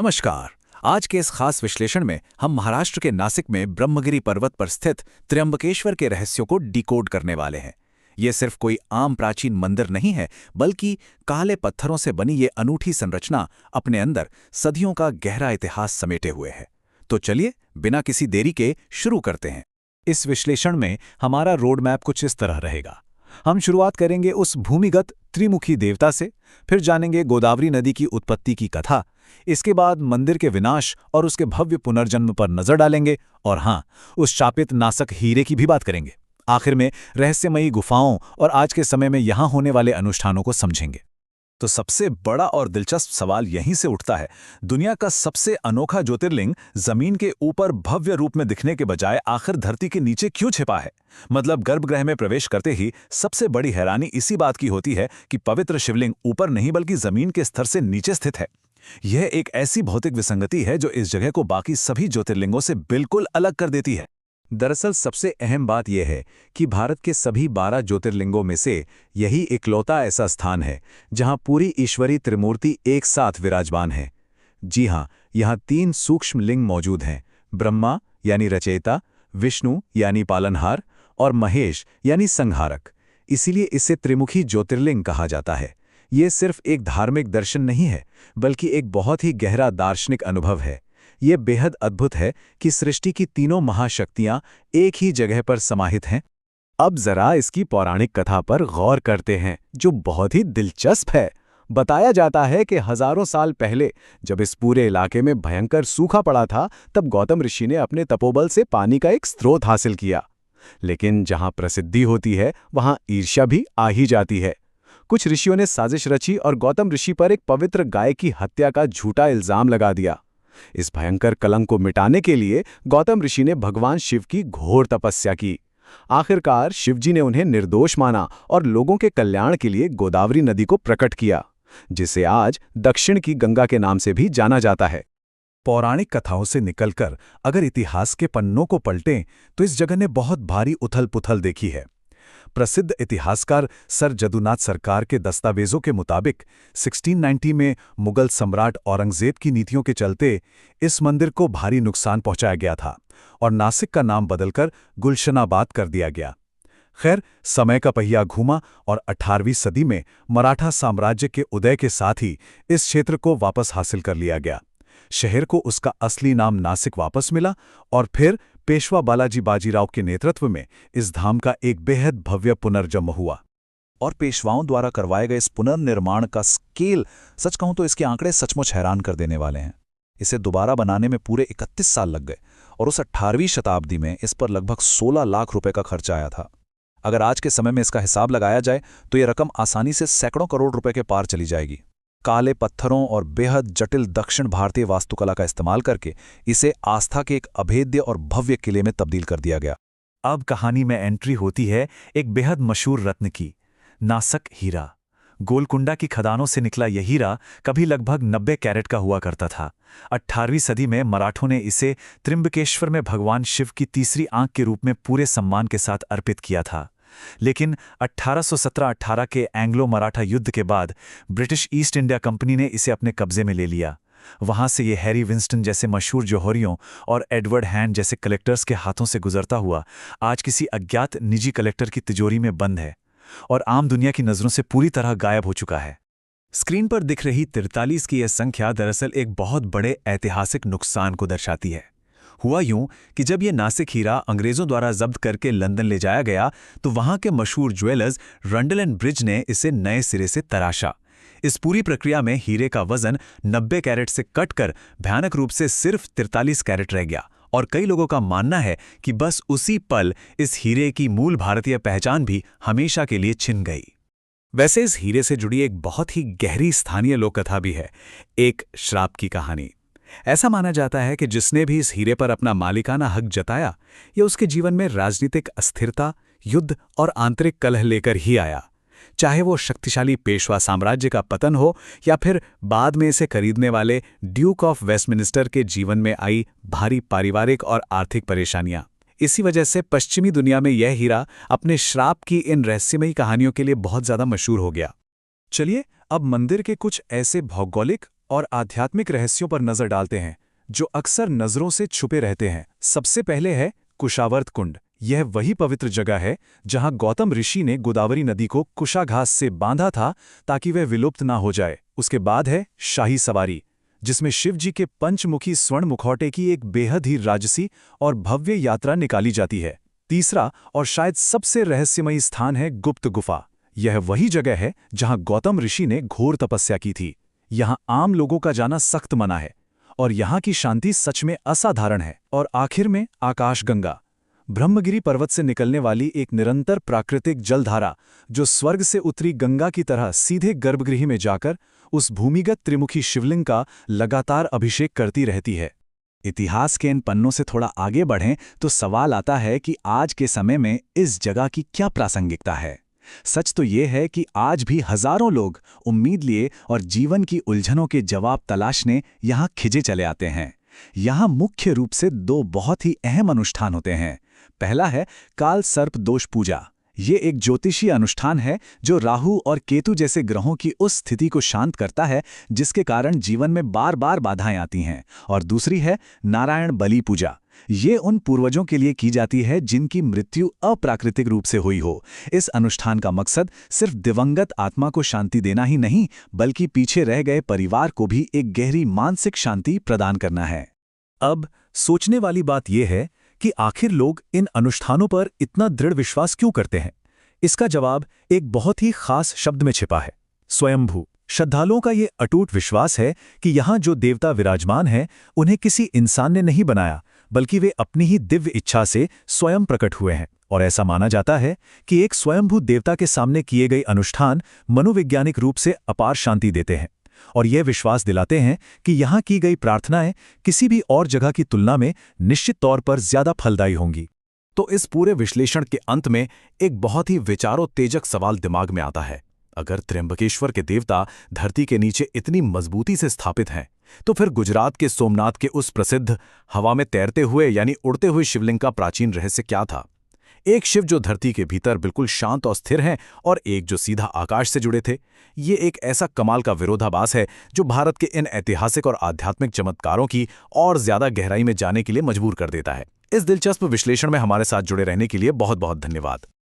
नमस्कार। आज के इस खास विश्लेषण में हम महाराष्ट्र के नासिक में ब्रह्मगिरी पर्वत पर स्थित त्र्यंबकेश्वर के रहस्यों को डिकोड करने वाले हैं। ये सिर्फ कोई आम प्राचीन मंदिर नहीं है, बल्कि काले पत्थरों से बनी ये अनूठी संरचना अपने अंदर सदियों का गहरा इतिहास समेटे हुए है। तो चलिए बिना किसी देरी के शुरू करते हैं। इस विश्लेषण में हमारा रोड मैप कुछ इस तरह रहेगा। हम शुरुआत करेंगे उस भूमिगत त्रिमुखी देवता से, फिर जानेंगे गोदावरी नदी की उत्पत्ति की कथा, इसके बाद मंदिर के विनाश और उसके भव्य पुनर्जन्म पर नजर डालेंगे, और हाँ, उस शापित नासक हीरे की भी बात करेंगे। आखिर में रहस्यमयी गुफाओं और आज के समय में यहाँ होने वाले अनुष्ठानों को समझेंगे। तो सबसे बड़ा और दिलचस्प सवाल यहीं से उठता है, दुनिया का सबसे अनोखा ज्योतिर्लिंग जमीन के ऊपर भव्य रूप में दिखने के बजाय आखिर धरती के नीचे क्यों छिपा है? मतलब गर्भगृह में प्रवेश करते ही सबसे बड़ी हैरानी इसी बात की होती है कि पवित्र शिवलिंग ऊपर नहीं बल्कि जमीन के स्तर से नीचे स्थित है। यह एक ऐसी भौतिक विसंगति है जो इस जगह को बाकी सभी ज्योतिर्लिंगों से बिल्कुल अलग कर देती है। दरअसल सबसे अहम बात यह है कि भारत के सभी 12 ज्योतिर्लिंगों में से यही इकलौता ऐसा स्थान है जहां पूरी ईश्वरी त्रिमूर्ति एक साथ विराजमान है। जी हां, यहां 3 सूक्ष्म लिंग मौजूद हैं, ब्रह्मा यानी रचयिता, विष्णु यानी पालनहार और महेश यानी संहारक। इसीलिए इसे त्रिमुखी ज्योतिर्लिंग कहा जाता है। ये सिर्फ एक धार्मिक दर्शन नहीं है, बल्कि एक बहुत ही गहरा दार्शनिक अनुभव है। ये बेहद अद्भुत है कि सृष्टि की तीनों महाशक्तियां एक ही जगह पर समाहित हैं। अब जरा इसकी पौराणिक कथा पर गौर करते हैं, जो बहुत ही दिलचस्प है। बताया जाता है कि हजारों साल पहले जब इस पूरे इलाके में भयंकर सूखा पड़ा था, तब गौतम ऋषि ने अपने तपोबल से पानी का एक स्रोत हासिल किया। लेकिन जहां प्रसिद्धि होती है, वहां ईर्ष्या भी आ ही जाती है। कुछ ऋषियों ने साजिश रची और गौतम ऋषि पर एक पवित्र गाय की हत्या का झूठा इल्जाम लगा दिया। इस भयंकर कलंक को मिटाने के लिए गौतम ऋषि ने भगवान शिव की घोर तपस्या की। आखिरकार शिवजी ने उन्हें निर्दोष माना और लोगों के कल्याण के लिए गोदावरी नदी को प्रकट किया, जिसे आज दक्षिण की गंगा के नाम से भी जाना जाता है। पौराणिक कथाओं से निकलकर अगर इतिहास के पन्नों को पलटें तो इस जगह ने बहुत भारी उथल-पुथल देखी है। प्रसिद्ध इतिहासकार सर जदुनाथ सरकार के दस्तावेजों के मुताबिक 1690 में मुगल सम्राट औरंगजेब की नीतियों के चलते इस मंदिर को भारी नुकसान पहुंचाया गया था और नासिक का नाम बदलकर गुलशनाबाद कर दिया गया। खैर, समय का पहिया घूमा और 18वीं सदी में मराठा साम्राज्य के उदय के साथ ही इस क्षेत्र को वापस हासिल कर लिया गया। शहर को उसका असली नाम नासिक वापस मिला और फिर पेशवा बालाजी बाजीराव के नेतृत्व में इस धाम का एक बेहद भव्य पुनर्जन्म हुआ। और पेशवाओं द्वारा करवाए गए इस पुनर्निर्माण का स्केल, सच कहूं तो इसके आंकड़े सचमुच हैरान कर देने वाले हैं। इसे दोबारा बनाने में पूरे 31 साल लग गए और उस 18वीं शताब्दी में इस पर लगभग 16 लाख रुपए का खर्चा आया था। अगर आज के समय में इसका हिसाब लगाया जाए तो यह रकम आसानी से सैकड़ों करोड़ रुपए के पार चली जाएगी। काले पत्थरों और बेहद जटिल दक्षिण भारतीय वास्तुकला का इस्तेमाल करके इसे आस्था के एक अभेद्य और भव्य किले में तब्दील कर दिया गया। अब कहानी में एंट्री होती है एक बेहद मशहूर रत्न की, नासक हीरा। गोलकुंडा की खदानों से निकला यह हीरा कभी लगभग 90 कैरेट का हुआ करता था। 18वीं सदी में मराठों ने इसे त्र्यंबकेश्वर में भगवान शिव की तीसरी आंख के रूप में पूरे सम्मान के साथ अर्पित किया था। लेकिन 1817-18 के एंग्लो मराठा युद्ध के बाद ब्रिटिश ईस्ट इंडिया कंपनी ने इसे अपने कब्जे में ले लिया। वहां से ये हैरी विंस्टन जैसे मशहूर जौहरियों और एडवर्ड हैंड जैसे कलेक्टर्स के हाथों से गुजरता हुआ आज किसी अज्ञात निजी कलेक्टर की तिजोरी में बंद है और आम दुनिया की नज़रों से पूरी तरह गायब हो चुका है। स्क्रीन पर दिख रही 43 की यह संख्या दरअसल एक बहुत बड़े ऐतिहासिक नुकसान को दर्शाती है। हुआ यूं कि जब यह नासिक हीरा अंग्रेजों द्वारा जब्त करके लंदन ले जाया गया तो वहां के मशहूर ज्वेलर्स रंडल एंड ब्रिज ने इसे नए सिरे से तराशा। इस पूरी प्रक्रिया में हीरे का वजन 90 कैरेट से कटकर भयानक रूप से सिर्फ 43 कैरेट रह गया और कई लोगों का मानना है कि बस उसी पल इस हीरे की मूल भारतीय पहचान भी हमेशा के लिए छिन गई। वैसे इस हीरे से जुड़ी एक बहुत ही गहरी स्थानीय लोक कथा भी है, एक श्राप की कहानी। ऐसा माना जाता है कि जिसने भी इस हीरे पर अपना मालिकाना हक जताया, यह उसके जीवन में राजनीतिक अस्थिरता, युद्ध और आंतरिक कलह लेकर ही आया। चाहे वो शक्तिशाली पेशवा साम्राज्य का पतन हो या फिर बाद में इसे खरीदने वाले ड्यूक ऑफ वेस्टमिनिस्टर के जीवन में आई भारी पारिवारिक और आर्थिक परेशानियां। इसी वजह से पश्चिमी दुनिया में यह हीरा अपने श्राप की इन रहस्यमयी कहानियों के लिए बहुत ज्यादा मशहूर हो गया। चलिए अब मंदिर के कुछ ऐसे भौगोलिक और आध्यात्मिक रहस्यों पर नजर डालते हैं जो अक्सर नजरों से छुपे रहते हैं। सबसे पहले है कुशावर्त कुंड। यह वही पवित्र जगह है जहां गौतम ऋषि ने गोदावरी नदी को कुशाघास से बांधा था ताकि वह विलुप्त ना हो जाए। उसके बाद है शाही सवारी, जिसमें शिव जी के पंचमुखी स्वर्ण मुखौटे की एक बेहद ही राजसी और भव्य यात्रा निकाली जाती है। तीसरा और शायद सबसे रहस्यमयी स्थान है गुप्त गुफा। यह वही जगह है जहां गौतम ऋषि ने घोर तपस्या की थी। यहां आम लोगों का जाना सख्त मना है और यहां की शांति सच में असाधारण है। और आखिर में आकाशगंगा, ब्रह्मगिरी पर्वत से निकलने वाली एक निरंतर प्राकृतिक जलधारा जो स्वर्ग से उतरी गंगा की तरह सीधे गर्भगृह में जाकर उस भूमिगत त्रिमुखी शिवलिंग का लगातार अभिषेक करती रहती है। इतिहास के इन पन्नों से थोड़ा आगे बढ़ें तो सवाल आता है कि आज के समय में इस जगह की क्या प्रासंगिकता है। सच तो ये है कि आज भी हजारों लोग उम्मीद लिए और जीवन की उलझनों के जवाब तलाशने यहाँ खिजे चले आते हैं। यहाँ मुख्य रूप से दो बहुत ही अहम अनुष्ठान होते हैं। पहला है काल सर्प दोष पूजा। ये एक ज्योतिषीय अनुष्ठान है जो राहु और केतु जैसे ग्रहों की उस स्थिति को शांत करता है जिसके कारण जीवन में बार बार बाधाएं आती हैं। और दूसरी है नारायण बलि पूजा। ये उन पूर्वजों के लिए की जाती है जिनकी मृत्यु अप्राकृतिक रूप से हुई हो। इस अनुष्ठान का मकसद सिर्फ दिवंगत आत्मा को शांति देना ही नहीं, बल्कि पीछे रह गए परिवार को भी एक गहरी मानसिक शांति प्रदान करना है। अब सोचने वाली बात यह है कि आखिर लोग इन अनुष्ठानों पर इतना दृढ़ विश्वास क्यों करते हैं। इसका जवाब एक बहुत ही खास शब्द में छिपा है, स्वयंभू। श्रद्धालुओं का ये अटूट विश्वास है कि यहाँ जो देवता विराजमान हैं उन्हें किसी इंसान ने नहीं बनाया, बल्कि वे अपनी ही दिव्य इच्छा से स्वयं प्रकट हुए हैं। और ऐसा माना जाता है कि एक स्वयंभू देवता के सामने किए गए अनुष्ठान मनोवैज्ञानिक रूप से अपार शांति देते हैं और यह विश्वास दिलाते हैं कि यहाँ की गई प्रार्थनाएं किसी भी और जगह की तुलना में निश्चित तौर पर ज्यादा फलदायी होंगी। तो इस पूरे विश्लेषण के अंत में एक बहुत ही विचारोत्तेजक सवाल दिमाग में आता है। अगर त्र्यंबकेश्वर के देवता धरती के नीचे इतनी मजबूती से स्थापित हैं, तो फिर गुजरात के सोमनाथ के उस प्रसिद्ध हवा में तैरते हुए यानी उड़ते हुए शिवलिंग का प्राचीन रहस्य क्या था? एक शिव जो धरती के भीतर बिल्कुल शांत और स्थिर हैं और एक जो सीधा आकाश से जुड़े थे। ये एक ऐसा कमाल का विरोधाभास है जो भारत के इन ऐतिहासिक और आध्यात्मिक चमत्कारों की और ज्यादा गहराई में जाने के लिए मजबूर कर देता है। इस दिलचस्प विश्लेषण में हमारे साथ जुड़े रहने के लिए बहुत बहुत धन्यवाद।